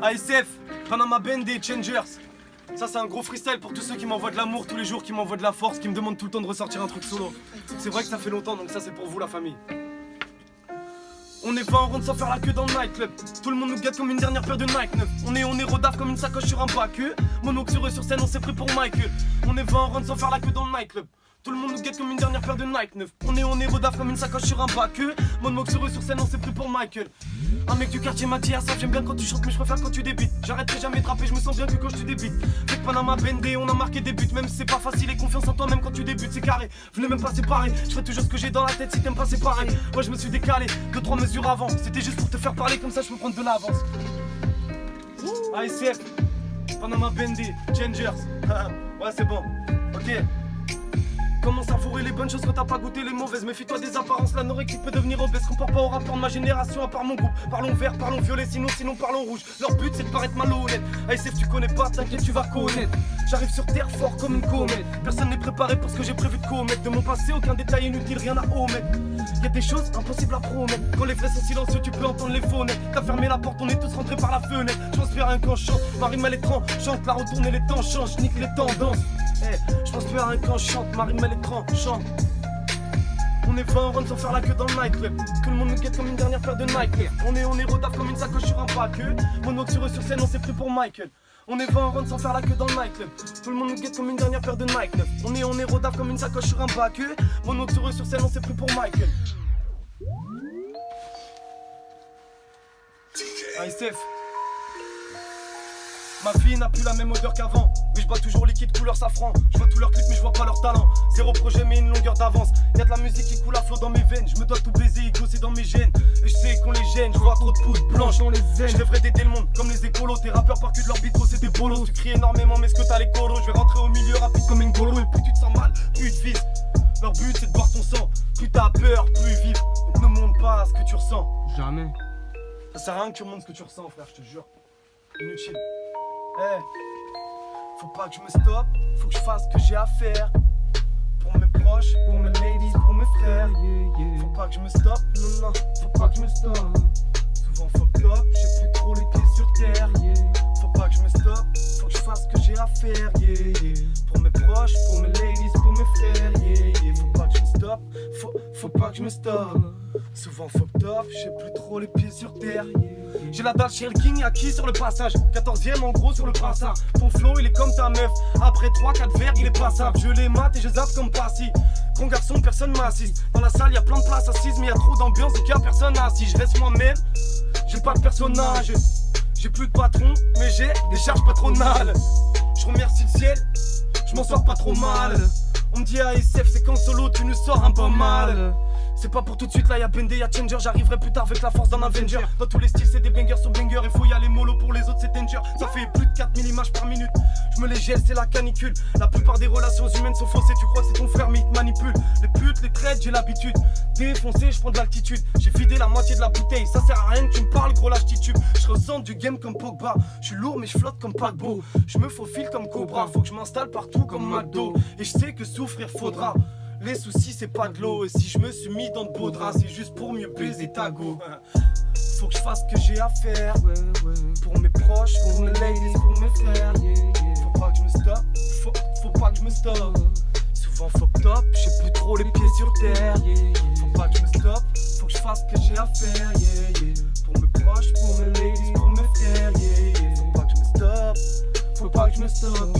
ASF, Panama Band et Changers. Ça c'est un gros freestyle pour tous ceux qui m'envoient de l'amour tous les jours, qui m'envoient de la force, qui me demandent tout le temps de ressortir un truc solo. C'est vrai que ça fait longtemps, donc ça c'est pour vous la famille. On est 20 en ronde sans faire la queue dans le nightclub. Tout le monde nous guette comme une dernière paire de Nike 9. On est rodave comme une sacoche sur un bac. Monox sur scène, on s'est pris pour Michael. On est 20 en ronde sans faire la queue dans le nightclub. Tout le monde nous guette comme une dernière paire de Nike 9. On est rodave comme une sacoche sur un bac. Monox sur scène, on s'est pris pour Michael. Un mec du quartier m'a dit à ça, j'aime bien quand tu chantes mais je préfère quand tu débites. J'arrêterai jamais de rapper, je me sens bien que quand je te débite. Fait que Panama Bendé, on a marqué des buts. Même si c'est pas facile et confiance en toi même quand tu débutes, c'est carré. Venez même pas séparer, je fais toujours ce que j'ai dans la tête si t'aimes pas séparer. Moi je me suis décalé 2-3 mesures avant. C'était juste pour te faire parler comme ça je peux prendre de l'avance. ASF, Panama Bendé, Changers. Ouais c'est bon, ok. Comment savourer les bonnes choses quand t'as pas goûté les mauvaises. Méfie-toi des apparences, l'anorexie peut devenir obèse. Compare pas au rapport de ma génération à part mon groupe. Parlons vert, parlons violet, sinon parlons rouge. Leur but c'est de paraître malhonnête. ASF tu connais pas, t'inquiète tu vas connaître. J'arrive sur terre fort comme une comète. Personne n'est préparé pour ce que j'ai prévu de commettre. De mon passé aucun détail inutile, rien à omettre. Y'a des choses impossibles à promettre. Quand les vrais sont silencieux tu peux entendre les faux nets. T'as fermé la porte, on est tous rentrés par la fenêtre. J'pense plus à rien quand je chante, ma rime elle est tranchante. La retourne et les temps changent, nique les tendances. Je pense plus à rien quand je chante, ma rime elle est tranchante. On est 20 en run sans faire la queue dans le nightclub. Tout le monde nous guette comme une dernière paire de Nike. On est rodave comme une sacoche sur un bac. Monox sur scène, on s'est pris pour Michael. On est 20 en run sans faire la queue dans le nightclub. Tout le monde nous guette comme une dernière paire de Nike. On est rodave comme une sacoche sur un bac. Monox sur scène, on s'est pris pour Michael. ASF. Ma fille n'a plus la même odeur qu'avant. Mais je bois toujours liquide couleur safran. Je vois tous leurs clips mais je vois pas leur talent. Zéro projet mais une longueur d'avance. Y'a de la musique qui coule à flot dans mes veines. Je me dois tout baiser, ego c'est dans mes gènes. Et je sais qu'on les gêne, je vois trop de poudre blanche dans les ailes. Je devrais d'aider le monde comme les écolos. Tes rappeurs par cul de leur bitro c'est des bolos. Tu cries énormément mais est-ce que t'as les colos? Je vais rentrer au milieu rapide comme une golo. Et plus tu te sens mal, plus tu te vises. Leur but c'est de boire ton sang. Plus t'as peur, plus vivre. Donc ne montre pas ce que tu ressens. Jamais. Ça sert à rien que tu montres ce que tu ressens frère, je te jure. Inutile. Faut pas que je me stoppe, faut que je fasse ce que j'ai à faire. Pour mes proches, pour mes ladies, pour mes frères. Faut pas que je me stoppe, non, faut pas que je me stoppe. Souvent fucked up, j'ai plus trop les pieds sur terre. Faut pas que je me stoppe, faut que je fasse ce que j'ai à faire. Pour mes proches, pour mes ladies, pour mes frères. Faut pas que je me stoppe, faut pas que je me stoppe. Souvent fucked up, j'ai plus trop les pieds sur terre. J'ai la dalle chez le King acquis sur le passage. 14ème en gros sur le brassard. Ton flow il est comme ta meuf. Après 3-4 verres il est passable. Je les mate et je zappe comme Passy. Grand garçon personne m'assiste. Dans la salle y'a plein de places assises. Mais y'a trop d'ambiance donc y'a personne assis. Je reste moi-même, j'ai pas de personnage. J'ai plus de patron mais j'ai des charges patronales. Je remercie le ciel, je m'en sors pas trop mal. On me dit ASF c'est qu'en solo tu nous sors un peu mal. C'est pas pour tout de suite, là y'a Bendé, y'a Changer. J'arriverai plus tard avec la force d'un Avenger. Dans tous les styles c'est des bangers sur bangers. Il faut y aller mollo pour les autres c'est danger. Ça fait plus de 4000 images par minute. Je me les gèle, c'est la canicule. La plupart des relations humaines sont fausses. Et tu crois que c'est ton frère mais il te manipule. Les putes, les traites, j'ai l'habitude. Défoncé, je prends de l'altitude. J'ai vidé la moitié de la bouteille. Ça sert à rien que tu me parles, gros lâche titube. Je ressens du game comme Pogba. Je suis lourd mais je flotte comme paquebot. Je me faufile comme Cobra. Faut que je m'installe partout comme McDo. Et je sais que souffrir faudra. Les soucis c'est pas de l'eau. Et si je me suis mis dans de beaux draps, c'est juste pour mieux baiser ta go. Faut que je fasse ce que j'ai à faire. Pour mes proches, pour mes ladies, pour mes frères. Faut pas que je me stoppe, faut pas que je me stoppe. Souvent fucked up, j'ai plus trop les pieds sur terre. Faut pas que je me stoppe, faut que je fasse ce que j'ai à faire. Pour mes proches, pour mes ladies, pour mes frères. Faut pas que je me stoppe, faut pas que je me stoppe.